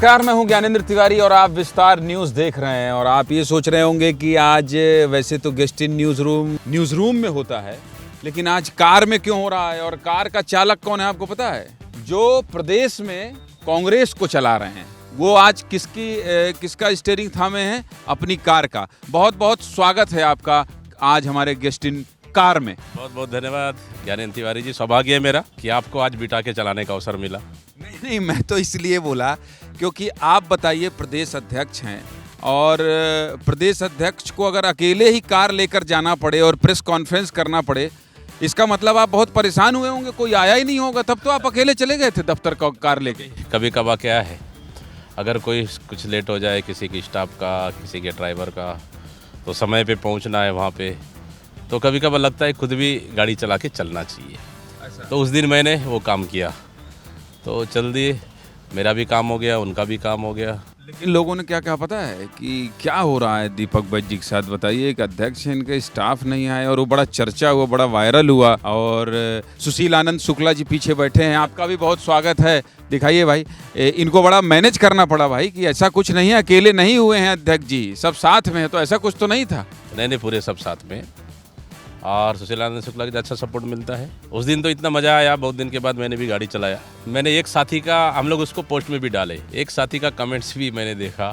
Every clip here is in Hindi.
नमस्कार, मैं हूं ज्ञानेंद्र तिवारी और आप विस्तार न्यूज़ देख रहे हैं। और आप ये सोच रहे होंगे कि आज वैसे तो गेस्ट इन न्यूज़ रूम में होता है, लेकिन आज कार में क्यों हो रहा है और कार का चालक कौन है आपको पता है? जो प्रदेश में कांग्रेस को चला रहे हैं वो आज किसका स्टीयरिंग थामे हैं? अपनी कार का। बहुत बहुत स्वागत है आपका आज हमारे गेस्ट इन कार में। बहुत बहुत धन्यवाद ज्ञानेंद्र तिवारी जी। सौभाग्य है मेरा कि आपको आज बिठा के चलाने का अवसर मिला। नहीं, मैं तो इसलिए बोला क्योंकि आप बताइए, प्रदेश अध्यक्ष हैं और प्रदेश अध्यक्ष को अगर अकेले ही कार लेकर जाना पड़े और प्रेस कॉन्फ्रेंस करना पड़े, इसका मतलब आप बहुत परेशान हुए होंगे। कोई आया ही नहीं होगा, तब तो आप अकेले चले गए थे दफ्तर का कार लेके। कभी कभार क्या है, अगर कोई कुछ लेट हो जाए, किसी की स्टाफ का, किसी के ड्राइवर का, तो समय पे पहुंचना है वहाँ पे, तो कभी कभार लगता है खुद भी गाड़ी चला के चलना चाहिए। तो उस दिन मैंने वो काम किया, तो जल्दी मेरा भी काम हो गया, उनका भी काम हो गया। लेकिन लोगों ने क्या कहा पता है कि क्या हो रहा है दीपक बैज जी के साथ? बताइए, एक अध्यक्ष है, इनके स्टाफ नहीं आए और वो बड़ा चर्चा हुआ, बड़ा वायरल हुआ। और सुशील आनंद शुक्ला जी पीछे बैठे हैं, आपका भी बहुत स्वागत है। दिखाइए भाई, इनको बड़ा मैनेज करना पड़ा भाई कि ऐसा कुछ नहीं है, अकेले नहीं हुए हैं अध्यक्ष जी, सब साथ में है। तो ऐसा कुछ तो नहीं था? नहीं, पूरे सब साथ में, और सुशील आनंद शुक्ला का अच्छा सपोर्ट मिलता है। उस दिन तो इतना मज़ा आया, बहुत दिन के बाद मैंने भी गाड़ी चलाया। मैंने एक साथी का, हम लोग उसको पोस्ट में भी डाले, एक साथी का कमेंट्स भी मैंने देखा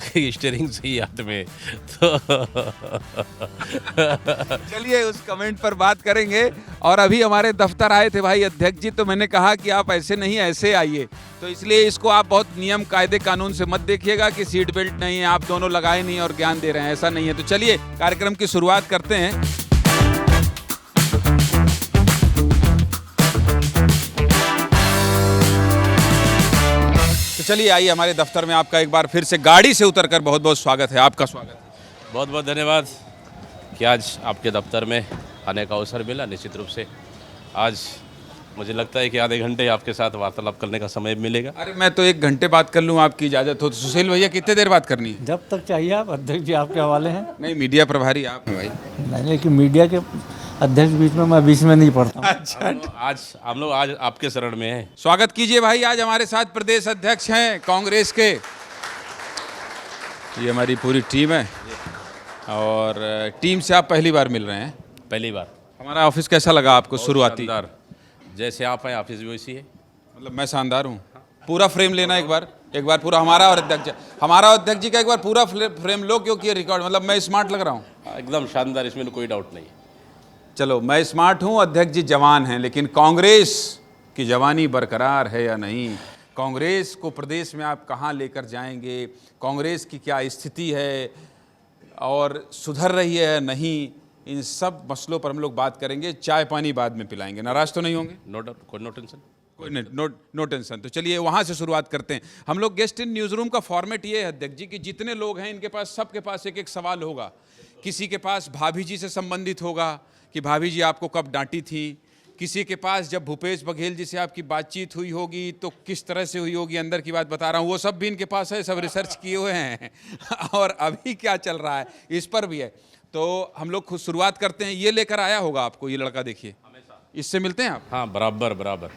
कि स्टीयरिंग सही हाथ में। तो चलिए उस कमेंट पर बात करेंगे। और अभी हमारे दफ्तर आए थे भाई अध्यक्ष जी, तो मैंने कहा कि आप ऐसे नहीं ऐसे आइए, तो इसलिए इसको आप बहुत नियम कायदे कानून से मत देखिएगा कि सीट बेल्ट नहीं है, आप दोनों लगाए नहीं और ज्ञान दे रहे हैं, ऐसा नहीं है। तो चलिए कार्यक्रम की शुरुआत करते हैं। तो चलिए आइए, हमारे दफ्तर में आपका एक बार फिर से गाड़ी से उतरकर बहुत बहुत स्वागत है। आपका स्वागत है। बहुत बहुत धन्यवाद कि आज आपके दफ्तर में आने का अवसर मिला। निश्चित रूप से आज मुझे लगता है कि आधे घंटे आपके साथ वार्तालाप करने का समय मिलेगा। अरे मैं तो 1 घंटे बात कर लूँ, आपकी इजाज़त हो तो। सुशील भैया कितने देर बात करनी है? जब तक चाहिए आप। अध्यक्ष जी आपके हवाले हैं। नहीं, मीडिया प्रभारी आप हैं भाई। नहीं, लेकिन मीडिया के अध्यक्ष बीच में, मैं बीच में नहीं पढ़ता हूँ। अच्छा, हम लोग आज आपके शरण में हैं। स्वागत कीजिए भाई, आज हमारे साथ प्रदेश अध्यक्ष हैं कांग्रेस के। ये हमारी पूरी टीम है और टीम से आप पहली बार मिल रहे हैं? पहली बार। हमारा ऑफिस कैसा लगा आपको? शुरुआती शानदार। जैसे आप हैं, ऑफिस भी वैसी है। मतलब मैं शानदार हूँ? पूरा फ्रेम लेना एक बार पूरा हमारा और अध्यक्ष जी का एक बार पूरा फ्रेम लो, क्योंकि ये रिकॉर्ड, मतलब मैं स्मार्ट लग रहा हूँ एकदम शानदार, इसमें कोई डाउट नहीं। चलो, मैं स्मार्ट हूँ, अध्यक्ष जी जवान हैं, लेकिन कांग्रेस की जवानी बरकरार है या नहीं? कांग्रेस को प्रदेश में आप कहाँ लेकर जाएंगे? कांग्रेस की क्या स्थिति है और सुधर रही है या नहीं? इन सब मसलों पर हम लोग बात करेंगे। चाय पानी बाद में पिलाएंगे। नाराज तो नहीं होंगे? No tension. कोई नहीं, नो टेंशन। तो चलिए वहाँ से शुरुआत करते हैं। हम लोग गेस्ट इन न्यूज़ रूम का फॉर्मेट ये है अध्यक्ष जी कि जितने लोग हैं इनके पास, सबके पास एक एक सवाल होगा। किसी के पास भाभी जी से संबंधित होगा कि भाभी जी आपको कब डांटी थी। किसी के पास जब भूपेश बघेल जी से आपकी बातचीत हुई होगी तो किस तरह से हुई होगी, अंदर की बात बता रहा हूँ, वो सब भी इनके पास है, सब रिसर्च किए हुए हैं। और अभी क्या चल रहा है इस पर भी है। तो हम लोग खुद शुरुआत करते हैं। ये लेकर आया होगा आपको, ये लड़का देखिए, इससे मिलते हैं आप? हाँ, बराबर।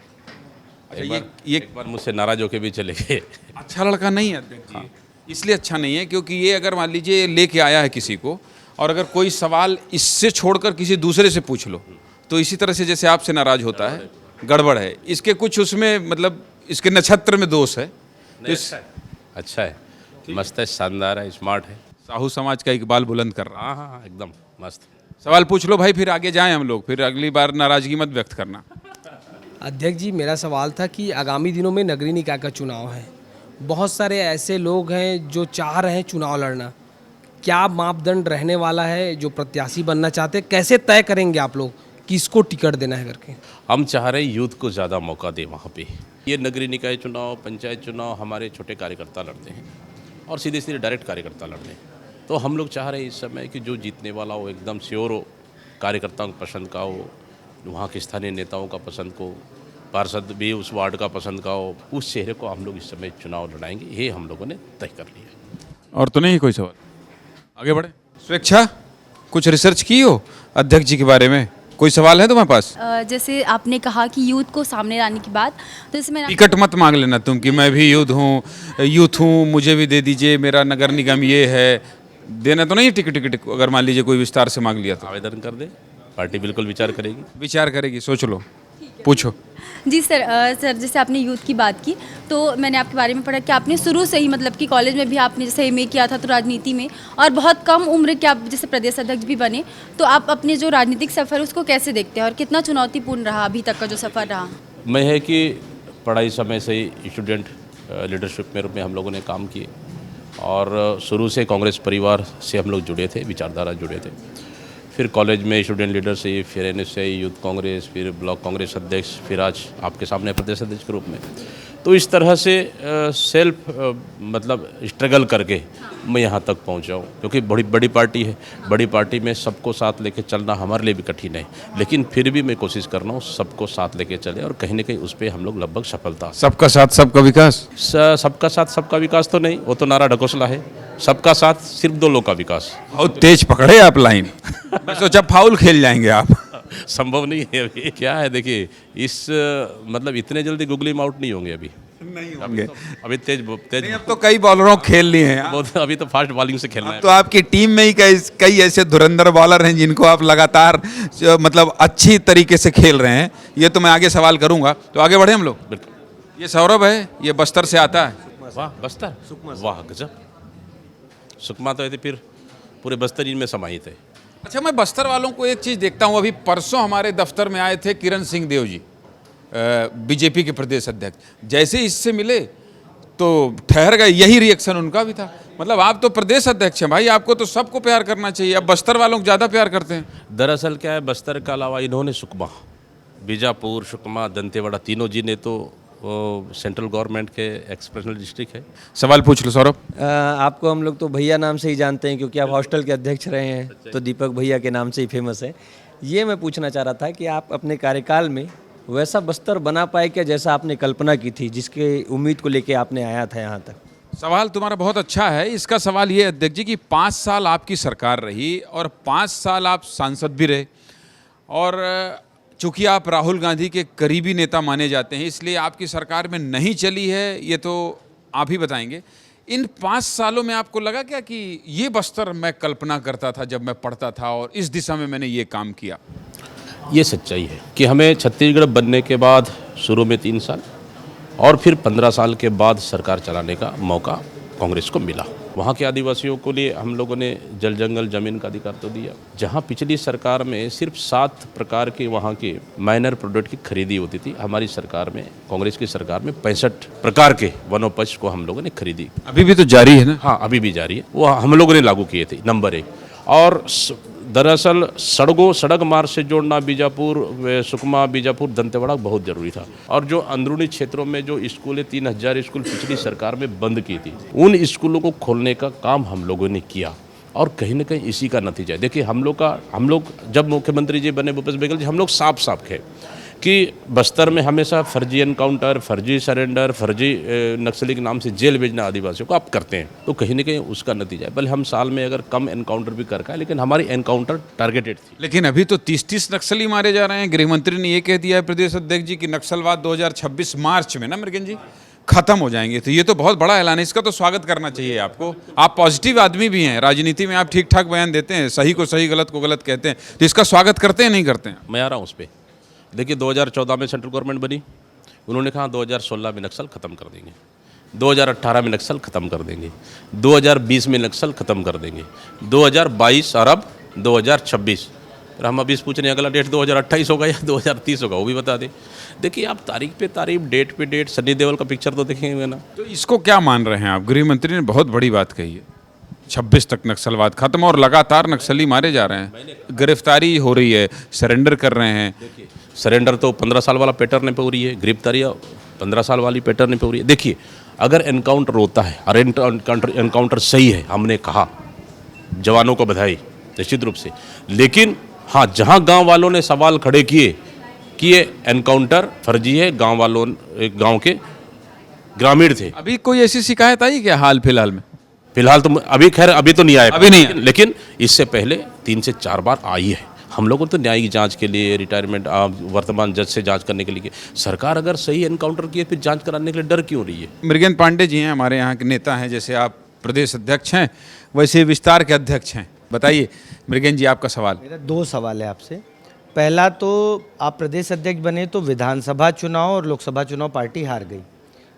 अच्छा, एक बार मुझसे नाराज होके भी चले गए। अच्छा लड़का नहीं है अध्यक्ष जी? इसलिए अच्छा नहीं है क्योंकि ये अगर मान लीजिए लेके आया है किसी को, और अगर कोई सवाल इससे छोड़कर किसी दूसरे से पूछ लो तो इसी तरह से जैसे आपसे नाराज होता है, गड़बड़ है इसके कुछ, उसमें मतलब इसके नक्षत्र में दोष है। अच्छा है, मस्त है, शानदार है, स्मार्ट है। साहू समाज का इकबाल बुलंद कर रहा है। हाँ, एकदम मस्त। सवाल पूछ लो भाई, फिर आगे जाएं हम लोग, फिर अगली बार नाराजगी मत व्यक्त करना। अध्यक्ष जी, मेरा सवाल था कि आगामी दिनों में नगरीय निकाय का चुनाव है, बहुत सारे ऐसे लोग हैं जो चाह रहे हैं चुनाव लड़ना, क्या मापदंड रहने वाला है जो प्रत्याशी बनना चाहते हैं? कैसे तय करेंगे आप लोग किसको टिकट देना है करके? हम चाह रहे हैं यूथ को ज़्यादा मौका दें वहाँ पे। ये नगरीय निकाय चुनाव, पंचायत चुनाव हमारे छोटे कार्यकर्ता लड़ते हैं और सीधे डायरेक्ट कार्यकर्ता लड़ते हैं। तो हम लोग चाह रहे हैं इस समय कि जो जीतने वाला हो एकदम श्योर हो, कार्यकर्ताओं की पसंद का हो, वहाँ के स्थानीय नेताओं का पसंद को, पार्षद भी उस वार्ड का पसंद का हो, उस चेहरे को हम लोग इस समय चुनाव लड़ाएंगे। ये हम लोगों ने तय कर लिया। और तो नहीं कोई सवाल? आगे बढ़े। स्वेच्छा कुछ रिसर्च की हो अध्यक्ष जी के बारे में? कोई सवाल है तुम्हारे पास? जैसे आपने कहा कि यूथ को सामने लाने की बात, तो जैसे मैंने टिकट मत मांग लेना तुम कि मैं भी यूथ हूँ मुझे भी दे दीजिए, मेरा नगर निगम ये है। देना तो नहीं टिकट अगर मान लीजिए कोई विस्तार से मांग लिया तो आवेदन कर दे, पार्टी बिल्कुल विचार करेगी। विचार करेगी, सोच लो, पूछो। जी सर, सर जैसे आपने यूथ की बात की, तो मैंने आपके बारे में पढ़ा कि आपने शुरू से ही मतलब कि कॉलेज में भी आपने जैसे एमए किया था तो राजनीति में, और बहुत कम उम्र के आप जैसे प्रदेश अध्यक्ष भी बने, तो आप अपने जो राजनीतिक सफ़र उसको कैसे देखते हैं और कितना चुनौतीपूर्ण रहा अभी तक का जो सफ़र रहा? मैं है कि पढ़ाई समय से ही स्टूडेंट लीडरशिप में रूप में हम लोगों ने काम किए और शुरू से कांग्रेस परिवार से हम लोग जुड़े थे, विचारधारा जुड़े थे। फिर कॉलेज में स्टूडेंट लीडरशिप, फिर एनएसआई, यूथ कांग्रेस, फिर ब्लॉक कांग्रेस अध्यक्ष, फिर आज आपके सामने प्रदेश अध्यक्ष के रूप में। तो इस तरह से सेल्फ मतलब स्ट्रगल करके मैं यहाँ तक पहुँचा हूँ, क्योंकि बड़ी बड़ी पार्टी है। बड़ी पार्टी में सबको साथ लेके चलना हमारे लिए भी कठिन है, लेकिन फिर भी मैं कोशिश कर रहा हूँ सबको साथ लेके चले और कहीं ना कहीं उस पर हम लोग लगभग सफलता। सबका साथ सबका विकास? सबका साथ सबका विकास तो नहीं, वो तो नारा ढकोसला है। सबका साथ सिर्फ 2 लोग का विकास। बहुत तेज पकड़े आप लाइन। मैं सोचा फाउल खेल जाएंगे आप। संभव नहीं है अभी। क्या है देखिए, इस मतलब इतने जल्दी गूगली में आउट नहीं होंगे अभी। नहीं होंगे अभी तेज नहीं, अब तो कई बॉलरों खेल लिए हैं। बहुत, अभी तो फास्ट बॉलिंग से खेलना है। तो आपकी टीम में ही कई ऐसे धुरंधर बॉलर हैं जिनको आप लगातार मतलब अच्छी तरीके से खेल रहे हैं। ये तो मैं आगे सवाल करूंगा, तो आगे बढ़े हम लोग। बिल्कुल। ये सौरभ है, ये बस्तर से आता है। वाह बस्तर, वाह गजब। सुकमा तो है फिर पूरे बस्तर में समाहित है। अच्छा, मैं बस्तर वालों को एक चीज़ देखता हूँ, अभी परसों हमारे दफ्तर में आए थे किरण सिंह देव जी, बीजेपी के प्रदेश अध्यक्ष। जैसे इससे मिले तो ठहर गए, यही रिएक्शन उनका भी था। मतलब आप तो प्रदेश अध्यक्ष हैं भाई, आपको तो सबको प्यार करना चाहिए, अब बस्तर वालों को ज़्यादा प्यार करते हैं। दरअसल क्या है, बस्तर के अलावा इन्होंने सुकमा, बीजापुर, सुकमा, दंतेवाड़ा तीनों जी ने तो सेंट्रल गवर्नमेंट के एक्सप्रेशनल डिस्ट्रिक्ट है। सवाल पूछ लो सौरभ। आपको हम लोग तो भैया नाम से ही जानते हैं क्योंकि आप हॉस्टल के अध्यक्ष रहे हैं, तो दीपक भैया के नाम से ही फेमस है। ये मैं पूछना चाह रहा था कि आप अपने कार्यकाल में वैसा बस्तर बना पाए क्या जैसा आपने कल्पना की थी, जिसके उम्मीद को लेके आपने आया था यहाँ तक? सवाल तुम्हारा बहुत अच्छा है। इसका सवाल ये अध्यक्ष जी कि 5 साल आपकी सरकार रही और 5 साल आप सांसद भी रहे, और चूँकि आप राहुल गांधी के करीबी नेता माने जाते हैं, इसलिए आपकी सरकार में नहीं चली है, ये तो आप ही बताएंगे। इन 5 सालों में आपको लगा क्या कि ये बस्तर मैं कल्पना करता था जब मैं पढ़ता था और इस दिशा में मैंने ये काम किया? ये सच्चाई है कि हमें छत्तीसगढ़ बनने के बाद शुरू में 3 साल और फिर 15 साल के बाद सरकार चलाने का मौका कांग्रेस को मिला। वहाँ के आदिवासियों को लिए हम लोगों ने जल जंगल जमीन का अधिकार तो दिया। जहाँ पिछली सरकार में सिर्फ 7 प्रकार के वहाँ के माइनर प्रोडक्ट की खरीदी होती थी, हमारी सरकार में, कांग्रेस की सरकार में 65 प्रकार के वनोपज को हम लोगों ने खरीदी। अभी भी तो जारी है ना? हाँ, अभी भी जारी है। वो हम लोगों ने लागू किए थे, नंबर 1। और दरअसल सड़क मार्ग से जोड़ना बीजापुर, सुकमा, बीजापुर, दंतेवाड़ा बहुत ज़रूरी था। और जो अंदरूनी क्षेत्रों में जो स्कूलें 3000 स्कूल पिछली सरकार में बंद की थी, उन स्कूलों को खोलने का काम हम लोगों ने किया और कहीं ना कहीं इसी का नतीजा है। देखिए, हम लोग जब मुख्यमंत्री जी बने भूपेश बघेल जी, हम लोग साफ थे कि बस्तर में हमेशा फर्जी एनकाउंटर, फर्जी सरेंडर, फर्जी नक्सली के नाम से जेल भेजना आदिवासियों को आप करते हैं, तो कहीं ना कहीं उसका नतीजा है। भले हम साल में अगर कम एनकाउंटर भी कर पाए, लेकिन हमारी एनकाउंटर टारगेटेड थी। लेकिन अभी तो 30 नक्सली मारे जा रहे हैं। गृहमंत्री ने ये कह दिया है प्रदेश अध्यक्ष जी कि नक्सलवाद 2026 मार्च में ना मृगन जी खत्म हो जाएंगे। तो ये तो बहुत बड़ा ऐलान है, इसका तो स्वागत करना चाहिए आपको। आप पॉजिटिव आदमी भी हैं, राजनीति में आप ठीक ठाक बयान देते हैं, सही को सही, गलत को गलत कहते हैं, तो इसका स्वागत करते हैं नहीं करते हैं? मैं आ रहा हूँ उस पर। देखिए, 2014 में सेंट्रल गवर्नमेंट बनी, उन्होंने कहा 2016 में नक्सल ख़त्म कर देंगे, 2018 में नक्सल ख़त्म कर देंगे, 2020 में नक्सल ख़त्म कर देंगे, 2022 और अब 2026। फिर हम अभी पूछ रहे हैं अगला डेट 2028 होगा या 2030 होगा, वो भी बता दें। देखिए, आप तारीख पे तारीख, डेट पे डेट, सनी देओल का पिक्चर तो देखेंगे ना। तो इसको क्या मान रहे हैं आप? गृहमंत्री ने बहुत बड़ी बात कही है, 26 तक नक्सलवाद खत्म, और लगातार नक्सली मारे जा रहे हैं, गिरफ्तारी हो रही है, सरेंडर कर रहे हैं। सरेंडर तो 15 साल वाला पैटर्न पे हो रही है, गिरफ्तारी 15 साल वाली पैटर्न पे हो रही है। देखिए, अगर एनकाउंटर होता है और एनकाउंटर सही है, हमने कहा जवानों को बधाई निश्चित रूप से, लेकिन हाँ, जहाँ गांव वालों ने सवाल खड़े किए कि ये एनकाउंटर फर्जी है, गांव वालों, गांव के ग्रामीण थे। अभी कोई ऐसी शिकायत आई क्या हाल फिलहाल में? फिलहाल तो अभी खैर अभी तो नहीं आया, अभी नहीं है। लेकिन इससे पहले 3 से 4 बार आई है। हम लोगों तो न्यायिक जांच के लिए रिटायरमेंट वर्तमान जज से जांच करने के लिए सरकार अगर सही एनकाउंटर किए फिर जांच कराने के लिए डर क्यों रही है? मृगेंद्र पांडे जी हैं हमारे यहाँ के नेता हैं, जैसे आप प्रदेश अध्यक्ष हैं वैसे विस्तार के अध्यक्ष हैं। बताइए मृगेंद्र जी, आपका सवाल। मेरा 2 सवाल है आपसे। पहला तो आप प्रदेश अध्यक्ष बने तो विधानसभा चुनाव और लोकसभा चुनाव पार्टी हार गई,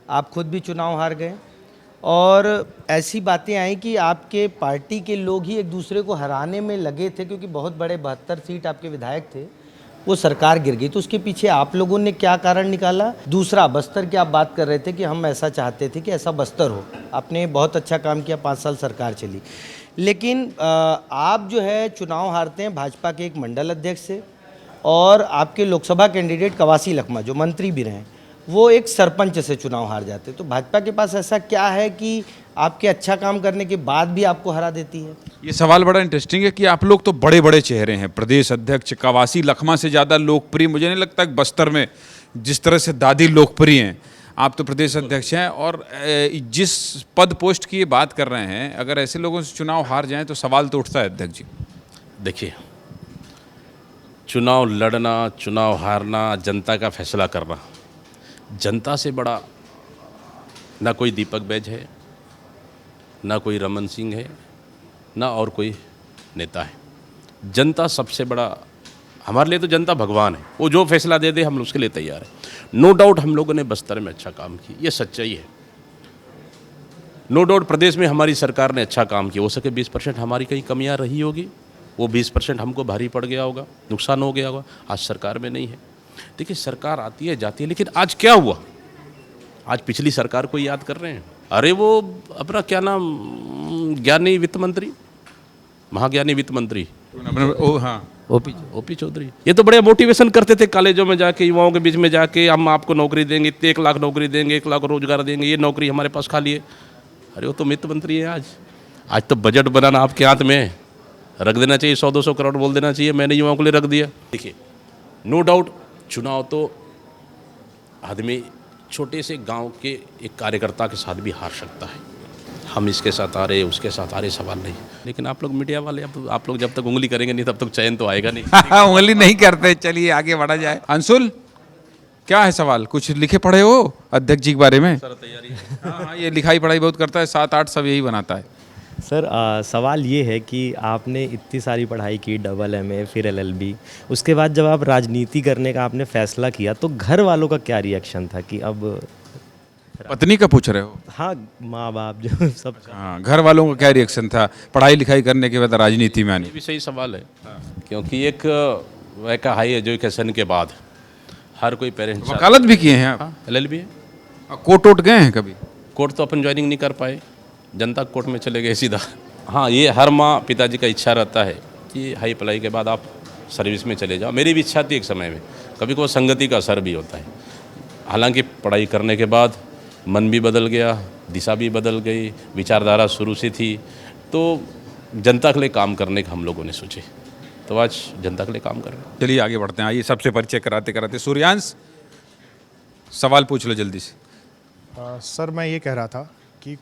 आप खुद भी चुनाव हार गए और ऐसी बातें आई कि आपके पार्टी के लोग ही एक दूसरे को हराने में लगे थे, क्योंकि बहुत बड़े 72 सीट आपके विधायक थे, वो सरकार गिर गई। तो उसके पीछे आप लोगों ने क्या कारण निकाला? दूसरा, बस्तर की आप बात कर रहे थे कि हम ऐसा चाहते थे कि ऐसा बस्तर हो, आपने बहुत अच्छा काम किया, 5 साल सरकार चली, लेकिन आप जो है चुनाव हारते हैं भाजपा के एक मंडल अध्यक्ष से, और आपके लोकसभा कैंडिडेट कवासी लखमा जो मंत्री भी रहे वो एक सरपंच से चुनाव हार जाते। तो भाजपा के पास ऐसा क्या है कि आपके अच्छा काम करने के बाद भी आपको हरा देती है? ये सवाल बड़ा इंटरेस्टिंग है कि आप लोग तो बड़े बड़े चेहरे हैं, प्रदेश अध्यक्ष कवासी लखमा से ज़्यादा लोकप्रिय मुझे नहीं लगता कि बस्तर में जिस तरह से दादी लोकप्रिय हैं, आप तो प्रदेश अध्यक्ष हैं। और जिस पद पोस्ट की ये बात कर रहे हैं, अगर ऐसे लोगों से चुनाव हार जाएं तो सवाल तो उठता है अध्यक्ष जी। देखिए, चुनाव लड़ना, चुनाव हारना, जनता का फैसला करना, जनता से बड़ा ना कोई दीपक बैज है, ना कोई रमन सिंह है, ना और कोई नेता है। जनता सबसे बड़ा, हमारे लिए तो जनता भगवान है, वो जो फैसला दे दे हम उसके लिए तैयार है। नो डाउट हम लोगों ने बस्तर में अच्छा काम किया, ये सच्चाई है। नो डाउट प्रदेश में हमारी सरकार ने अच्छा काम किया, हो सके 20% हमारी कहीं कमियां रही होगी, वो 20% हमको भारी पड़ गया होगा, नुकसान हो गया होगा, आज सरकार में नहीं है। देखिए, सरकार आती है जाती है, लेकिन आज क्या हुआ? आज पिछली सरकार को याद कर रहे हैं। अरे वो अपना क्या नाम, ज्ञानी वित्त मंत्री, महाज्ञानी वित्त मंत्री ओपी चौधरी, ये तो बड़े मोटिवेशन करते थे कॉलेजों में जाके, युवाओं के बीच में जाके, हम आपको नौकरी देंगे, 1 लाख नौकरी देंगे, 1 लाख रोजगार देंगे, ये नौकरी हमारे पास खाली है। अरे वो तो वित्त मंत्री है। आज तो बजट बनाना आपके हाथ में है, रख देना चाहिए, 100-200 करोड़ बोल देना चाहिए, मैंने युवाओं के लिए रख दिया। देखिए, नो डाउट चुनाव तो आदमी छोटे से गांव के एक कार्यकर्ता के साथ भी हार सकता है। हम इसके साथ आ रहे, उसके साथ आ रहे, सवाल नहीं। लेकिन आप लोग मीडिया वाले, अब आप लोग जब तक उंगली करेंगे नहीं तब तक चयन तो आएगा नहीं। उंगली नहीं करते, चलिए आगे बढ़ा जाए। अंशुल, क्या है सवाल? कुछ लिखे पढ़े हो अध्यक्ष जी के बारे में? सर तैयारी हाँ, ये लिखाई पढ़ाई बहुत करता है, 7-8 सब यही बनाता है। सर सवाल ये है कि आपने इतनी सारी पढ़ाई की, AA फिर LLB, उसके बाद जब आप राजनीति करने का आपने फैसला किया तो घर वालों का क्या रिएक्शन था कि अब? पत्नी का पूछ रहे हो? हाँ, माँ बाप जो सब। हाँ, घर वालों का क्या रिएक्शन था पढ़ाई लिखाई करने के बाद राजनीति में आने? ये भी सही सवाल है, क्योंकि एक वैका हाई एजुकेशन के बाद हर कोई पेरेंट्स वकालत भी किए हैं आप? LLB है। कोर्ट वोट गए हैं कभी? कोर्ट तो अपन ज्वाइनिंग नहीं कर पाए, जनता कोर्ट में चले गए सीधा। हाँ, ये हर माँ पिताजी का इच्छा रहता है कि हाई पढ़ाई के बाद आप सर्विस में चले जाओ। मेरी भी इच्छा थी एक समय में, कभी कभी संगति का असर भी होता है। हालांकि पढ़ाई करने के बाद मन भी बदल गया, दिशा भी बदल गई, विचारधारा शुरू से थी, तो जनता के लिए काम करने का हम लोगों ने सोचे, तो आज जनता के लिए काम कर रहे हैं। चलिए आगे बढ़ते हैं। आइए, सबसे परिचय कराते कराते सूर्यांश, सवाल पूछ लो जल्दी से। सर, मैं ये कह रहा था कि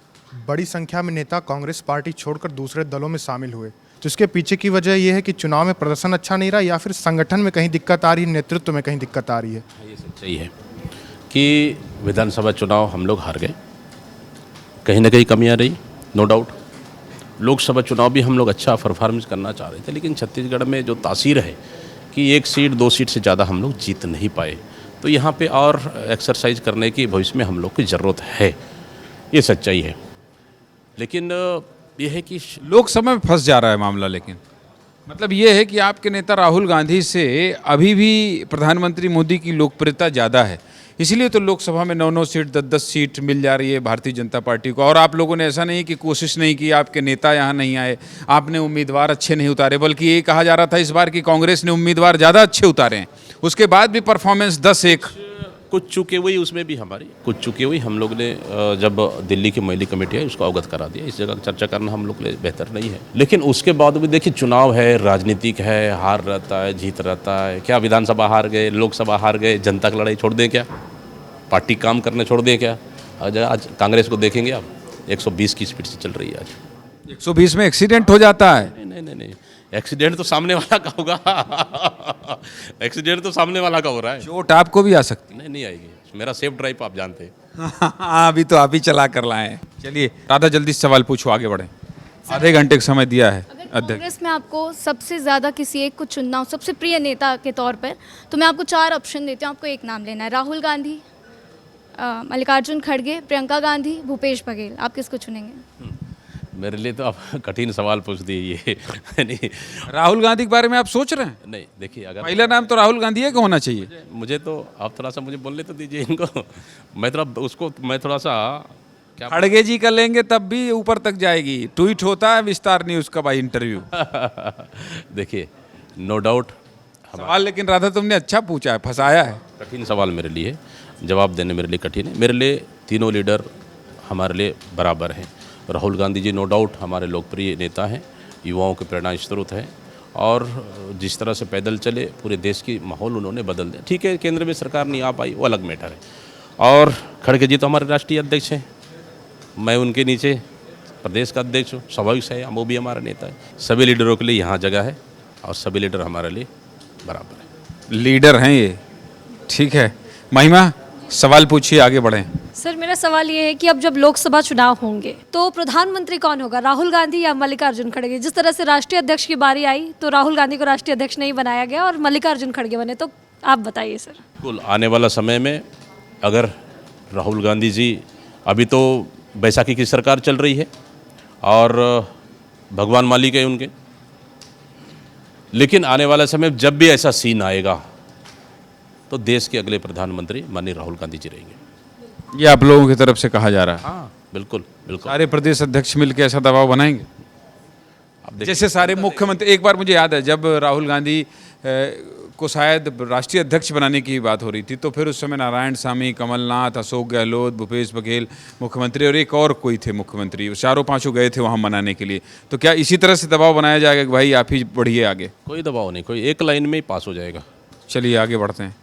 बड़ी संख्या में नेता कांग्रेस पार्टी छोड़कर दूसरे दलों में शामिल हुए, तो इसके पीछे की वजह यह है कि चुनाव में प्रदर्शन अच्छा नहीं रहा, या फिर संगठन में कहीं दिक्कत आ रही है, नेतृत्व में कहीं दिक्कत आ रही है? ये सच्चाई है कि विधानसभा चुनाव हम लोग हार गए, कहीं ना कहीं कमियां रही, नो डाउट। लोकसभा चुनाव भी हम लोग अच्छा परफॉर्मेंस करना चाह रहे थे, लेकिन छत्तीसगढ़ में जो तासीर है कि 1 सीट 2 सीट से ज़्यादा हम लोग जीत नहीं पाए, तो यहाँ पे और एक्सरसाइज करने की भविष्य में हम लोग की ज़रूरत है, ये सच्चाई है। लेकिन यह है कि लोकसभा में फंस जा रहा है मामला, लेकिन मतलब ये है कि आपके नेता राहुल गांधी से अभी भी प्रधानमंत्री मोदी की लोकप्रियता ज़्यादा है, इसलिए तो लोकसभा में 9-9 सीट 10-10 सीट मिल जा रही है भारतीय जनता पार्टी को। और आप लोगों ने ऐसा नहीं कि कोशिश नहीं की, आपके नेता यहाँ नहीं आए, आपने उम्मीदवार अच्छे नहीं उतारे, बल्कि ये कहा जा रहा था इस बार की कांग्रेस ने उम्मीदवार ज़्यादा अच्छे उतारे हैं, उसके बाद भी परफॉर्मेंस 10-1। कुछ चूके हुई, उसमें भी हमारी कुछ चूके हुई, हम लोग ने जब दिल्ली की महिला कमेटी है उसको अवगत करा दिया। इस जगह चर्चा करना हम लोग के लिए बेहतर नहीं है, लेकिन उसके बाद भी देखिए, चुनाव है, राजनीतिक है, हार रहता है, जीत रहता है। क्या विधानसभा हार गए, लोकसभा हार गए, जनता की लड़ाई छोड़ दें क्या? पार्टी काम करने छोड़ दें क्या? आज कांग्रेस को देखेंगे आप, 120 की स्पीड से चल रही है आज। 120 में एक्सीडेंट हो जाता है। नहीं, एक्सीडेंट तो सामने वाला का होगा एक्सीडेंट तो सामने वाला का हो रहा है। चोट आपको भी आ सकती नहीं आएगी, मेरा सेफ ड्राइव आप जानते हैं। हाँ, अभी तो आप ही चला कर लाए हैं। चलिए राधा जल्दी से सवाल पूछो, आगे बढ़ें। आधे घंटे का समय दिया है अध्यक्ष। कांग्रेस में आपको सबसे ज़्यादा किसी एक को चुनना हो, सबसे प्रिय नेता के तौर पर, तो मैं आपको 4 ऑप्शन देती हूँ, आपको एक नाम लेना है। राहुल गांधी, मल्लिकार्जुन खड़गे, प्रियंका गांधी, भूपेश बघेल, आप किसको चुनेंगे? मेरे लिए तो आप कठिन सवाल पूछ दिए ये नहीं राहुल गांधी के बारे में आप सोच रहे हैं? नहीं, देखिए अगर पहला नाम तो राहुल गांधी है कि होना चाहिए? मुझे तो आप थोड़ा सा मुझे बोलने तो दीजिए इनको, मैं थोड़ा सा क्या खड़गे जी का लेंगे तब भी ऊपर तक जाएगी। ट्वीट होता है विस्तार न्यूज़ का भाई इंटरव्यू। देखिए नो डाउट सवाल लेकिन राधा तुमने अच्छा पूछा है, फंसाया है। कठिन सवाल मेरे लिए, जवाब देने मेरे लिए कठिन है। मेरे लिए तीनों लीडर हमारे लिए बराबर हैं। राहुल गांधी जी नो डाउट हमारे लोकप्रिय नेता हैं, युवाओं के प्रेरणा स्रोत हैं, और जिस तरह से पैदल चले पूरे देश की माहौल उन्होंने बदल दिया। ठीक है, केंद्र में सरकार नहीं आ पाई, वो अलग मैटर है। और खड़गे जी तो हमारे राष्ट्रीय अध्यक्ष हैं, मैं उनके नीचे प्रदेश का अध्यक्ष हूँ, स्वाभाविक है, वो भी हमारा नेता है। सभी लीडरों के लिए यहाँ जगह है और सभी लीडर हमारे लिए बराबर है। लीडर हैं ये, ठीक है। महिमा सवाल पूछिए, आगे बढ़ें। सर मेरा सवाल ये है कि अब जब लोकसभा चुनाव होंगे तो प्रधानमंत्री कौन होगा, राहुल गांधी या मल्लिकार्जुन खड़गे? जिस तरह से राष्ट्रीय अध्यक्ष की बारी आई तो राहुल गांधी को राष्ट्रीय अध्यक्ष नहीं बनाया गया और मल्लिकार्जुन खड़गे बने, तो आप बताइए सर। बिल्कुल, आने वाला समय में अगर राहुल गांधी जी, अभी तो बैसाखी की सरकार चल रही है और भगवान मालिक है उनके, लेकिन आने वाला समय जब भी ऐसा सीन आएगा तो देश के अगले प्रधानमंत्री माननीय राहुल गांधी जी रहेंगे। ये आप लोगों की तरफ से कहा जा रहा है? हाँ बिल्कुल बिल्कुल। सारे प्रदेश अध्यक्ष मिलकर ऐसा दबाव बनाएंगे? जैसे सारे मुख्यमंत्री, एक बार मुझे याद है जब राहुल गांधी को शायद राष्ट्रीय अध्यक्ष बनाने की बात हो रही थी, तो फिर उस समय नारायण सामी, कमलनाथ, अशोक गहलोत, भूपेश बघेल मुख्यमंत्री और एक और कोई थे मुख्यमंत्री, चारों पांचों गए थे वहाँ मनाने के लिए। तो क्या इसी तरह से दबाव बनाया जाएगा कि भाई आप ही बढ़िए आगे? कोई दबाव नहीं, कोई एक लाइन में ही पास हो जाएगा। चलिए आगे बढ़ते हैं।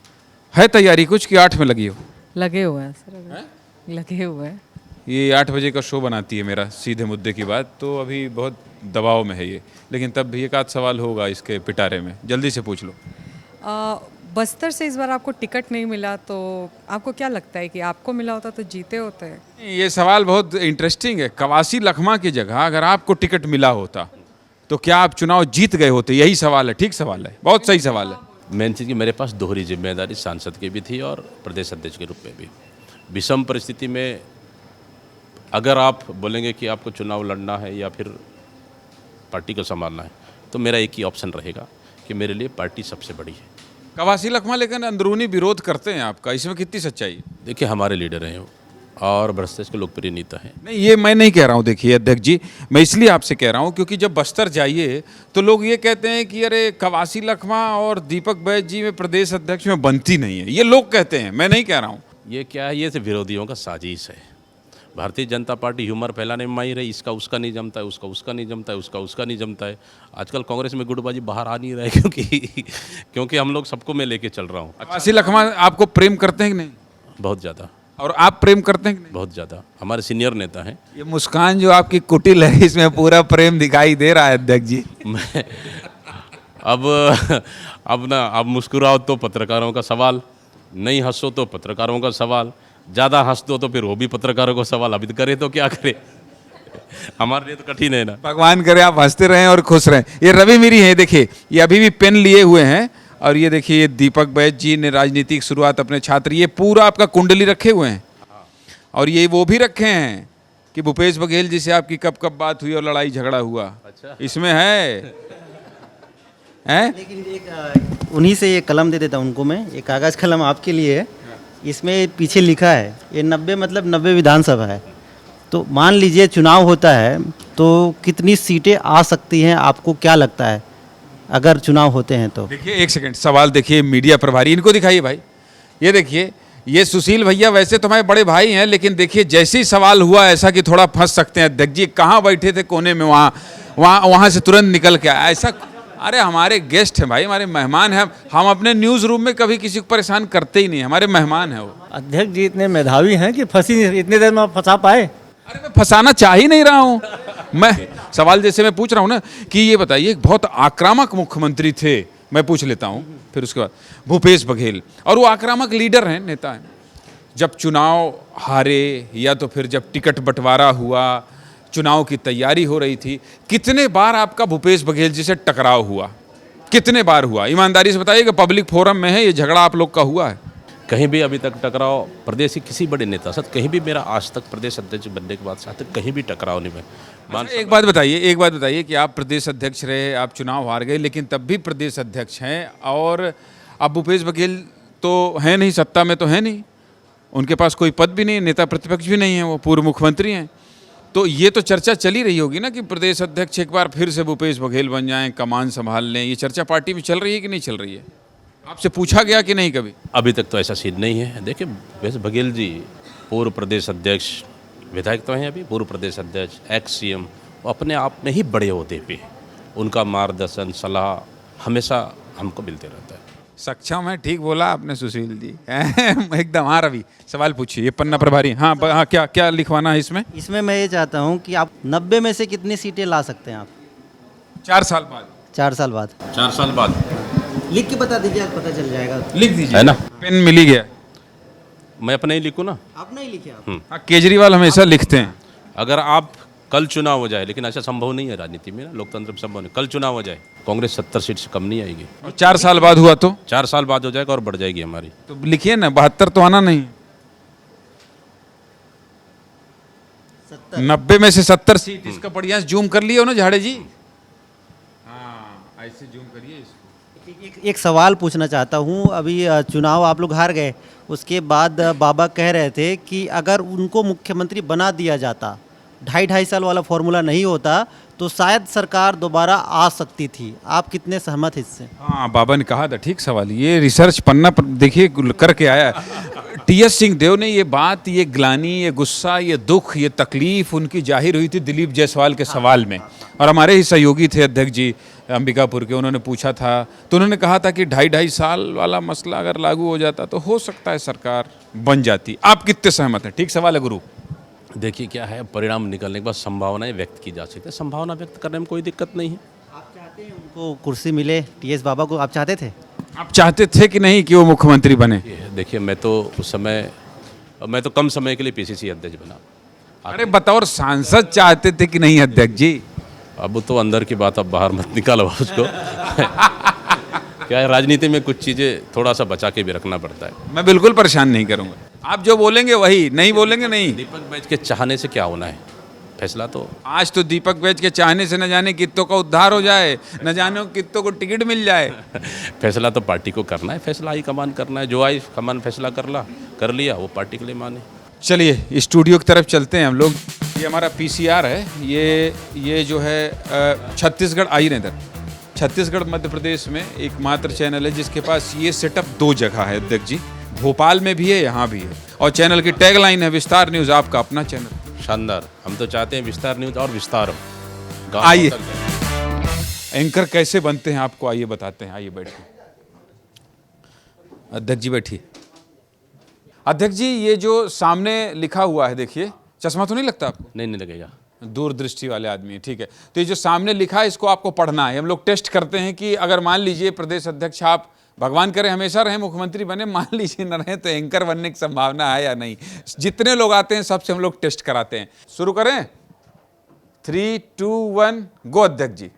है तैयारी कुछ कि 8 में लगी हो? लगे हुए हैं सर, लगे हुए हैं। ये 8 बजे का शो बनाती है मेरा, सीधे मुद्दे की बात, तो अभी बहुत दबाव में है ये, लेकिन तब भी एक आध सवाल होगा इसके पिटारे में, जल्दी से पूछ लो। बस्तर से इस बार आपको टिकट नहीं मिला, तो आपको क्या लगता है कि आपको मिला होता तो जीते होते? ये सवाल बहुत इंटरेस्टिंग है। कवासी लखमा की जगह अगर आपको टिकट मिला होता तो क्या आप चुनाव जीत गए होते? यही सवाल है। ठीक सवाल है, बहुत सही सवाल है। मेन चीज़ कि मेरे पास दोहरी जिम्मेदारी सांसद की भी थी और प्रदेश अध्यक्ष के रूप में भी। विषम परिस्थिति में अगर आप बोलेंगे कि आपको चुनाव लड़ना है या फिर पार्टी को संभालना है, तो मेरा एक ही ऑप्शन रहेगा कि मेरे लिए पार्टी सबसे बड़ी है। कवासी लखमा लेकिन अंदरूनी विरोध करते हैं आपका, इसमें कितनी सच्चाई है? देखिए हमारे लीडर हैं वो और भ्रष्टाचार के लोकप्रिय नेता हैं। नहीं, ये मैं नहीं कह रहा हूँ। देखिए अध्यक्ष जी, मैं इसलिए आपसे कह रहा हूँ क्योंकि जब बस्तर जाइए तो लोग ये कहते हैं कि अरे कवासी लखमा और दीपक बैज जी में प्रदेश अध्यक्ष में बनती नहीं है, ये लोग कहते हैं, मैं नहीं कह रहा हूँ। ये क्या है, ये तो विरोधियों का साजिश है। भारतीय जनता पार्टी ह्यूमर फैलाने में माहिर है, इसका उसका नहीं जमता है, उसका नहीं जमता है, उसका नहीं जमता है। आजकल कांग्रेस में गुटबाजी बाहर आ नहीं रहा है क्योंकि हम लोग सबको मैं लेके चल रहा हूँ। कवासी लखमा आपको प्रेम करते हैं कि नहीं? बहुत ज़्यादा। और आप प्रेम करते हैं कि नहीं? बहुत ज़्यादा, हमारे सीनियर नेता हैं। ये मुस्कान जो आपकी कुटिल है, इसमें पूरा प्रेम दिखाई दे रहा है अध्यक्ष जी। मैं अब मुस्कुराओ तो पत्रकारों का सवाल, नहीं हंसो तो पत्रकारों का सवाल, ज़्यादा हंस दो तो फिर वो भी पत्रकारों को सवाल। अभी तो करे तो क्या करे, हमारे लिए तो कठिन है ना। भगवान करे आप हंसते रहें और खुश रहें। ये रवि मेरी है, देखिए ये अभी भी पेन लिए हुए हैं, और ये देखिए ये दीपक बैज जी ने राजनीतिक शुरुआत अपने छात्र, ये पूरा आपका कुंडली रखे हुए हैं, और ये वो भी रखे हैं कि भूपेश बघेल जी से आपकी कब कब बात हुई और लड़ाई झगड़ा हुआ। अच्छा। इसमें है लेकिन एक उन्हीं से ये कलम दे देता उनको मैं, ये कागज़ कलम आपके लिए है। इसमें पीछे लिखा है ये 90 मतलब 90 विधानसभा है, तो मान लीजिए चुनाव होता है तो कितनी सीटें आ सकती हैं, आपको क्या लगता है अगर चुनाव होते हैं तो? देखिए एक सेकंड, सवाल देखिए मीडिया प्रभारी, इनको दिखाइए भाई। ये देखिए ये सुशील भैया वैसे तो हमारे बड़े भाई हैं, लेकिन देखिए जैसे ही सवाल हुआ ऐसा कि थोड़ा फंस सकते हैं अध्यक्ष जी, कहाँ बैठे थे कोने में, वहाँ से तुरंत निकल के आया ऐसा। अरे हमारे गेस्ट हैं भाई, हमारे मेहमान हैं, हम अपने न्यूज़ रूम में कभी किसी को परेशान करते ही नहीं, हमारे मेहमान हैं वो। अध्यक्ष जी इतने मेधावी हैं कि फंसी इतनी देर में आप फंसा पाए? अरे मैं फंसाना चाह ही नहीं रहा हूँ, मैं सवाल जैसे मैं पूछ रहा हूँ ना कि ये बताइए, एक बहुत आक्रामक मुख्यमंत्री थे, मैं पूछ लेता हूँ फिर उसके बाद, भूपेश बघेल, और वो आक्रामक लीडर हैं, नेता हैं। जब चुनाव हारे या तो फिर जब टिकट बंटवारा हुआ, चुनाव की तैयारी हो रही थी, कितने बार आपका भूपेश बघेल जी से टकराव हुआ? कितने बार हुआ? ईमानदारी से बताइए कि पब्लिक फोरम में है, ये झगड़ा आप लोग का हुआ है? कहीं भी अभी तक टकराव प्रदेश के किसी बड़े नेता साथ कहीं भी, मेरा आज तक प्रदेश अध्यक्ष बनने के बाद साथ कहीं भी टकराव नहीं हुआ। एक बात बताइए कि आप प्रदेश अध्यक्ष रहे, आप चुनाव हार गए, लेकिन तब भी प्रदेश अध्यक्ष हैं, और अब भूपेश बघेल तो है नहीं, सत्ता में तो है नहीं, उनके पास कोई पद भी नहीं, नेता प्रतिपक्ष भी नहीं है, वो पूर्व मुख्यमंत्री हैं। तो ये तो चर्चा चली रही होगी ना कि प्रदेश अध्यक्ष एक बार फिर से भूपेश बघेल बन जाएं, कमान संभाल लें। ये चर्चा पार्टी में चल रही है कि नहीं चल रही है? आपसे पूछा गया कि नहीं कभी? अभी तक तो ऐसा सीन नहीं है। देखिए, भूपेश बघेल जी पूर्व प्रदेश अध्यक्ष, विधायक तो हैं अभी, पूर्व प्रदेश अध्यक्ष, एक्स सीएम, अपने आप में ही बड़े होते पे उनका मार्गदर्शन सलाह हमेशा हमको मिलते रहता है। सक्षम है, ठीक बोला आपने सुशील जी। एकदम। हाँ रवि, सवाल पूछिए। ये पन्ना प्रभारी। हाँ हाँ, क्या क्या लिखवाना है इसमें? इसमें मैं ये चाहता हूँ कि आप 90 में से कितनी सीटें ला सकते हैं आप? 4 साल बाद। 4 साल बाद। 4 साल बाद लिख के बता दीजिए, पता चल जाएगा। लिख दीजिए, है ना? पेन मिल ही गया। मैं अपना ही लिखूँ ना? आप नहीं लिखे आप? हाँ, केजरीवाल हमेशा लिखते हैं। अगर आप कल चुनाव हो जाए, लेकिन ऐसा संभव नहीं है राजनीति में ना, लोकतंत्र में संभव नहीं, कल चुनाव हो जाए, कांग्रेस 70 सीट से कम नहीं आएगी। और 4 साल बाद हुआ तो? 4 साल बाद हो जाएगा और बढ़ जाएगी हमारी। तो लिखिए ना, 72 तो आना नहीं। 90 में से 70 सीट, इसका बढ़िया से जूम कर लिए हो ना झाड़े जी? हाँ, ऐसे जूम करिए इसको। एक सवाल पूछना चाहता हूँ। अभी चुनाव आप लोग हार गए, उसके बाद बाबा कह रहे थे कि अगर उनको मुख्यमंत्री बना दिया जाता, 2.5 साल वाला फॉर्मूला नहीं होता, तो शायद सरकार दोबारा आ सकती थी। आप कितने सहमत हैं इससे? हाँ, बाबा ने कहा था, ठीक सवाल। ये रिसर्च पन्ना पर देखिए करके आया टीएस सिंहदेव ने ये बात, ये ग्लानि, ये गुस्सा, ये दुख, ये तकलीफ उनकी जाहिर हुई थी दिलीप जायसवाल के सवाल में। और हमारे ही सहयोगी थे अध्यक्ष जी अंबिकापुर के, उन्होंने पूछा था तो उन्होंने कहा था कि 2.5 साल वाला मसला अगर लागू हो जाता तो हो सकता है सरकार बन जाती। आप कितने सहमत हैं? ठीक सवाल है गुरु। देखिए क्या है, परिणाम निकलने के बाद संभावनाएं व्यक्त की जा सकती है। संभावना व्यक्त करने में कोई दिक्कत नहीं है। आप चाहते हैं उनको कुर्सी मिले, टीएस बाबा को? आप चाहते थे? आप चाहते थे कि नहीं कि वो मुख्यमंत्री बने? देखिए, मैं तो उस समय, मैं तो कम समय के लिए पीसीसी अध्यक्ष बना। अरे बतौर सांसद चाहते थे कि नहीं अध्यक्ष जी? अब तो अंदर की बात, अब बाहर मत निकालो उसको। क्या है, राजनीति में कुछ चीज़ें थोड़ा सा बचा के भी रखना पड़ता है। मैं बिल्कुल परेशान नहीं करूंगा, आप जो बोलेंगे वही, नहीं बोलेंगे नहीं। दीपक बैच के चाहने से क्या होना है? फैसला तो आज तो दीपक बैच के चाहने से न जाने कितनों का उद्धार हो जाए, न जाने कितनों को टिकट मिल जाए। फैसला तो पार्टी को करना है, फैसला ही कमान करना है। जो आई कमान फैसला कर लिया, वो पार्टी के लिए माने। चलिए स्टूडियो की तरफ चलते हैं हम लोग। ये हमारा पीसीआर है, ये जो है छत्तीसगढ़, आई ना इधर, छत्तीसगढ़ मध्य प्रदेश में एकमात्र चैनल है जिसके पास ये सेटअप 2 जगह है अध्यक्ष जी। भोपाल में भी है, यहाँ भी है, और चैनल की टैगलाइन है विस्तार न्यूज़, आपका अपना चैनल। शानदार। हम तो चाहते हैं विस्तार न्यूज़ और विस्तार हो। आइए, एंकर कैसे बनते हैं आपको आइए बताते हैं। आइए बैठिए अध्यक्ष जी, बैठिए। अध्यक्ष जी, ये जो सामने लिखा हुआ है, देखिए, चश्मा तो नहीं लगता आपको? नहीं लगेगा, दूरदृष्टि वाले आदमी है, ठीक है। तो ये जो सामने लिखा है इसको आपको पढ़ना है। हम लोग टेस्ट करते हैं कि अगर मान लीजिए प्रदेश अध्यक्ष आप, भगवान करे हमेशा रहे, मुख्यमंत्री बने, मान लीजिए न रहे, तो एंकर बनने की संभावना है या नहीं। जितने लोग आते हैं सबसे हम लोग टेस्ट कराते हैं। शुरू करें? 3, 2, 1 गो अध्यक्ष जी।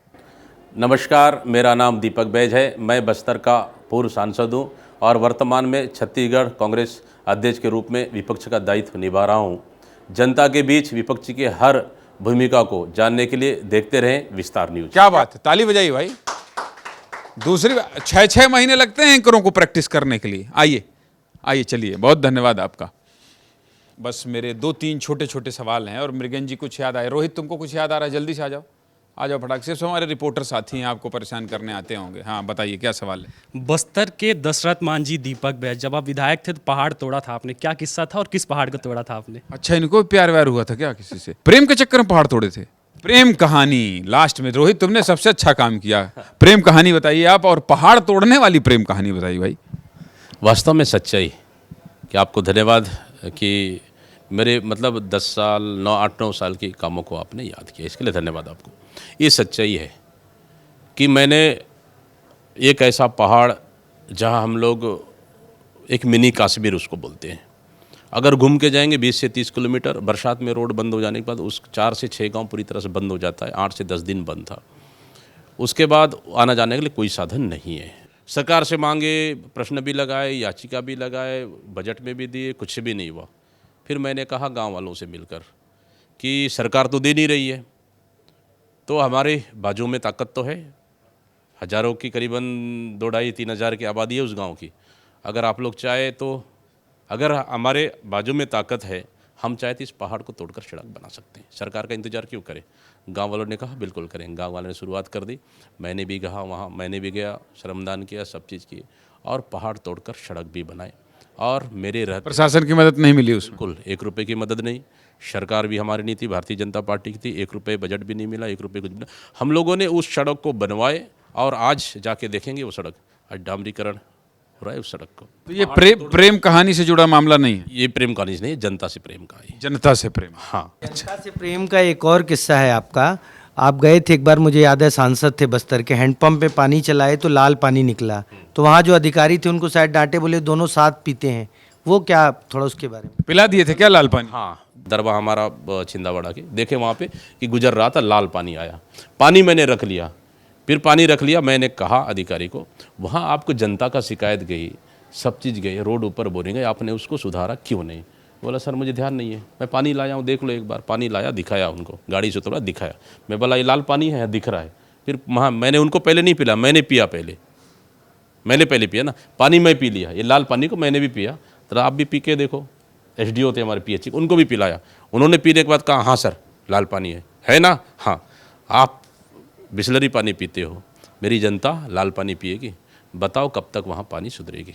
नमस्कार, मेरा नाम दीपक बैज है। मैं बस्तर का पूर्व सांसद हूँ और वर्तमान में छत्तीसगढ़ कांग्रेस अध्यक्ष के रूप में विपक्ष का दायित्व निभा रहा हूँ। जनता के बीच विपक्ष की हर भूमिका को जानने के लिए देखते रहें विस्तार न्यूज़। क्या बात है, ताली बजाइए भाई। दूसरी 6 महीने लगते हैं एंकरों को प्रैक्टिस करने के लिए। आइए चलिए, बहुत धन्यवाद आपका। बस मेरे 2-3 छोटे सवाल हैं और मृगन जी कुछ याद आए। रोहित, तुमको कुछ याद आ रहा है? जल्दी से आ जाओ फटाक से। सब हमारे रिपोर्टर साथी हैं, आपको परेशान करने आते होंगे। हाँ बताइए, क्या सवाल है? बस्तर के दशरथ मांझी दीपक बैज, जब आप विधायक थे तो पहाड़ तोड़ा था आपने, क्या किस्सा था और किस पहाड़ को तोड़ा था आपने? अच्छा, इनको प्यार व्यार हुआ था क्या किसी से? प्रेम के चक्कर में पहाड़ तोड़े थे? प्रेम कहानी लास्ट में। रोहित, तुमने सबसे अच्छा काम किया। प्रेम कहानी बताइए आप, और पहाड़ तोड़ने वाली प्रेम कहानी बताइए भाई। वास्तव में सच्चाई कि आपको धन्यवाद कि मेरे मतलब 10 साल 8-9 साल के कामों को आपने याद किया, इसके लिए धन्यवाद आपको। ये सच्चाई है कि मैंने एक ऐसा पहाड़ जहाँ हम लोग एक मिनी कश्मीर उसको बोलते हैं, अगर घूम के जाएंगे 20 से 30 किलोमीटर, बरसात में रोड बंद हो जाने के बाद उस 4 से 6 गांव पूरी तरह से बंद हो जाता है। 8 से 10 दिन बंद था, उसके बाद आना जाने के लिए कोई साधन नहीं है। सरकार से मांगे, प्रश्न भी लगाए, याचिका भी लगाए, बजट में भी दिए, कुछ भी नहीं हुआ। फिर मैंने कहा गांव वालों से मिलकर कि सरकार तो दे नहीं रही है, तो हमारे बाजू में ताकत तो है, हज़ारों की करीबन 2-2.5-3 हज़ार की आबादी है उस गांव की। अगर आप लोग चाहे तो, अगर हमारे बाजू में ताकत है, हम चाहे तो इस पहाड़ को तोड़कर सड़क बना सकते हैं। सरकार का इंतजार क्यों करें? गांव वालों ने कहा बिल्कुल करें। गांव वालों ने शुरुआत कर दी, मैंने भी कहा वहाँ, मैंने भी गया, श्रमदान किया, सब चीज़ की, और पहाड़ तोड़कर सड़क भी बनाए। और मेरे रहते प्रशासन की मदद नहीं मिली उसमें? बिल्कुल 1 रुपये की मदद नहीं, सरकार भी हमारी नहीं थी, भारतीय जनता पार्टी की थी, 1 रुपये बजट भी नहीं मिला, 1 रुपये कुछ भी नहीं। हम लोगों ने उस सड़क को बनवाए और आज जाके देखेंगे वो सड़क, आज डामरीकरण हो रहा है उस सड़क को। तो ये प्रेम कहानी से जुड़ा मामला नहीं है? ये प्रेम कहानी नहीं है, जनता से प्रेम का है। जनता से प्रेम? हाँ। जनता से प्रेम का एक और किस्सा है आपका। आप गए थे एक बार, मुझे याद है, सांसद थे बस्तर के, हैंडपंप पे पानी चलाए तो लाल पानी निकला, तो वहाँ जो अधिकारी थे उनको शायद डांटे, बोले दोनों साथ पीते हैं, वो क्या, थोड़ा उसके बारे में? पिला दिए थे क्या लाल पानी? हाँ, दरबार हमारा छिंदावाड़ा के देखे वहाँ पे कि गुजर रहा था, लाल पानी आया, पानी मैंने रख लिया, फिर पानी रख लिया, मैंने कहा अधिकारी को वहाँ आपको जनता का शिकायत गई, सब चीज़ गई, रोड ऊपर बोरिंग है, आपने उसको सुधारा क्यों नहीं? बोला सर मुझे ध्यान नहीं है, मैं पानी लाया हूँ, देख लो एक बार। पानी लाया, दिखाया उनको, गाड़ी से थोड़ा दिखाया, मैं बोला ये लाल पानी है, दिख रहा है। फिर वहाँ मैंने उनको पहले नहीं पिला, मैंने पिया पहले, मैंने पहले पिया ना पानी, मैं पी लिया, ये लाल पानी को मैंने भी पिया, तो आप भी पी के देखो। SDO थे हमारे PH, उनको भी पिलाया, उन्होंने पीने के बाद कहा हाँ सर लाल पानी है ना? हाँ, आप बिस्लरी पानी पीते हो, मेरी जनता लाल पानी पिएगी, बताओ कब तक वहाँ पानी सुधरेगी?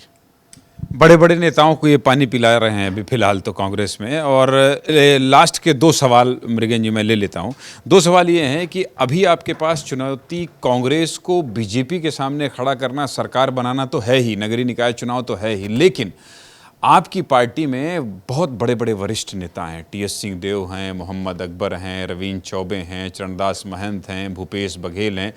बड़े बड़े नेताओं को ये पानी पिला रहे हैं अभी फिलहाल तो कांग्रेस में। और लास्ट के 2 सवाल मृगन जी मैं ले लेता हूँ। 2 सवाल ये हैं कि अभी आपके पास चुनौती कांग्रेस को बीजेपी के सामने खड़ा करना, सरकार बनाना तो है ही, नगरीय निकाय चुनाव तो है ही, लेकिन आपकी पार्टी में बहुत बड़े बड़े वरिष्ठ नेता हैं, TS सिंहदेव हैं, मोहम्मद अकबर हैं, रवीन चौबे हैं, चरणदास महंत हैं, भूपेश बघेल हैं।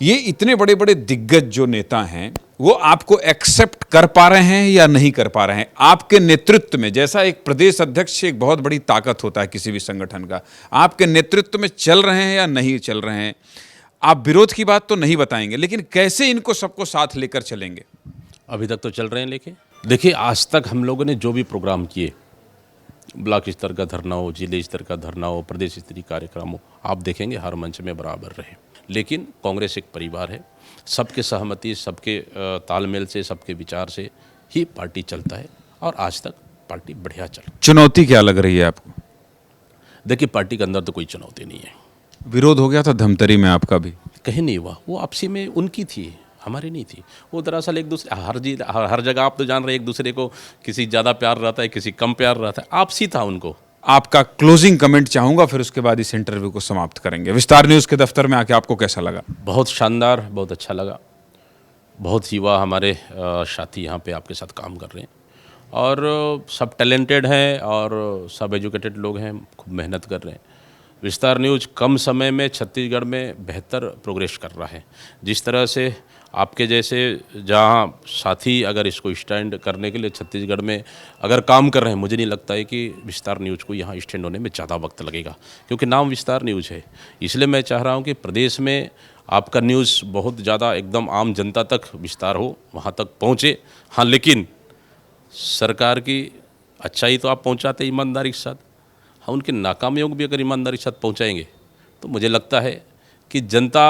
ये इतने बड़े बड़े दिग्गज जो नेता हैं वो आपको एक्सेप्ट कर पा रहे हैं या नहीं कर पा रहे हैं? आपके नेतृत्व में, जैसा एक प्रदेश अध्यक्ष एक बहुत बड़ी ताकत होता है किसी भी संगठन का, आपके नेतृत्व में चल रहे हैं या नहीं चल रहे हैं? आप विरोध की बात तो नहीं बताएंगे, लेकिन कैसे इनको सबको साथ लेकर चलेंगे? अभी तक तो चल रहे हैं, लेकिन देखिए आज तक हम लोगों ने जो भी प्रोग्राम किए, ब्लॉक स्तर का धरना हो, जिले स्तर का धरना हो, प्रदेश स्तरीय कार्यक्रम हो, आप देखेंगे हर मंच में बराबर रहे। लेकिन कांग्रेस एक परिवार है, सबके सहमति, सबके तालमेल से, सबके विचार से ही पार्टी चलता है, और आज तक पार्टी बढ़िया चल। चुनौती क्या लग रही है आपको? देखिए पार्टी के अंदर तो कोई चुनौती नहीं है। विरोध हो गया था धमतरी में आपका भी? कहीं नहीं हुआ, वो आपसी में उनकी थी, हमारी नहीं थी। वो दरअसल एक दूसरे हर जगह आप तो जान रहे, एक दूसरे को किसी ज़्यादा प्यार रहता है, किसी कम प्यार रहता है, आपसी था उनको। आपका क्लोजिंग कमेंट चाहूंगा, फिर उसके बाद इस इंटरव्यू को समाप्त करेंगे। विस्तार न्यूज़ के दफ्तर में आके आपको कैसा लगा? बहुत शानदार, बहुत अच्छा लगा। बहुत युवा हमारे साथी यहाँ पे आपके साथ काम कर रहे हैं, और सब टैलेंटेड हैं और सब एजुकेटेड लोग हैं, खूब मेहनत कर रहे हैं। विस्तार न्यूज़ कम समय में छत्तीसगढ़ में बेहतर प्रोग्रेस कर रहा है। जिस तरह से आपके जैसे जहाँ साथी अगर इसको स्टैंड करने के लिए छत्तीसगढ़ में अगर काम कर रहे हैं, मुझे नहीं लगता है कि विस्तार न्यूज़ को यहाँ स्टैंड होने में ज़्यादा वक्त लगेगा, क्योंकि नाम विस्तार न्यूज़ है। इसलिए मैं चाह रहा हूँ कि प्रदेश में आपका न्यूज़ बहुत ज़्यादा एकदम आम जनता तक विस्तार हो, वहाँ तक पहुँचे। हाँ, लेकिन सरकार की अच्छाई तो आप पहुँचाते ईमानदारी के साथ, हाँ उनकी नाकामियों को भी अगर ईमानदारी के साथ पहुँचाएंगे तो मुझे लगता है कि जनता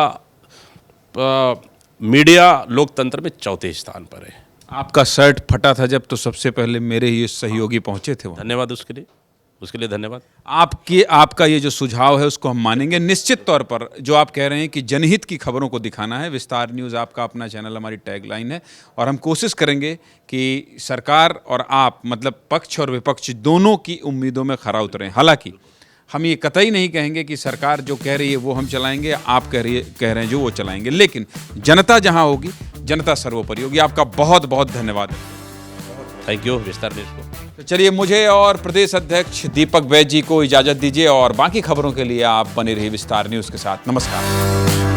मीडिया लोकतंत्र में चौथे स्थान पर है। आपका शर्ट फटा था जब, तो सबसे पहले मेरे ही सहयोगी पहुंचे थे वहाँ। धन्यवाद उसके लिए धन्यवाद। आपका ये जो सुझाव है उसको हम मानेंगे निश्चित तौर पर। जो आप कह रहे हैं कि जनहित की खबरों को दिखाना है, विस्तार न्यूज़ आपका अपना चैनल, हमारी टैगलाइन है, और हम कोशिश करेंगे कि सरकार और आप, मतलब पक्ष और विपक्ष दोनों की उम्मीदों में खरा उतरें। हालांकि हम ये कतई नहीं कहेंगे कि सरकार जो कह रही है वो हम चलाएंगे, आप कह रहे हैं जो वो चलाएंगे, लेकिन जनता जहां होगी, जनता सर्वोपरि होगी। आपका बहुत बहुत धन्यवाद। थैंक यू विस्तार न्यूज़ को। तो चलिए मुझे और प्रदेश अध्यक्ष दीपक बैज जी को इजाजत दीजिए और बाकी खबरों के लिए आप बने रहिए विस्तार न्यूज़ के साथ। नमस्कार।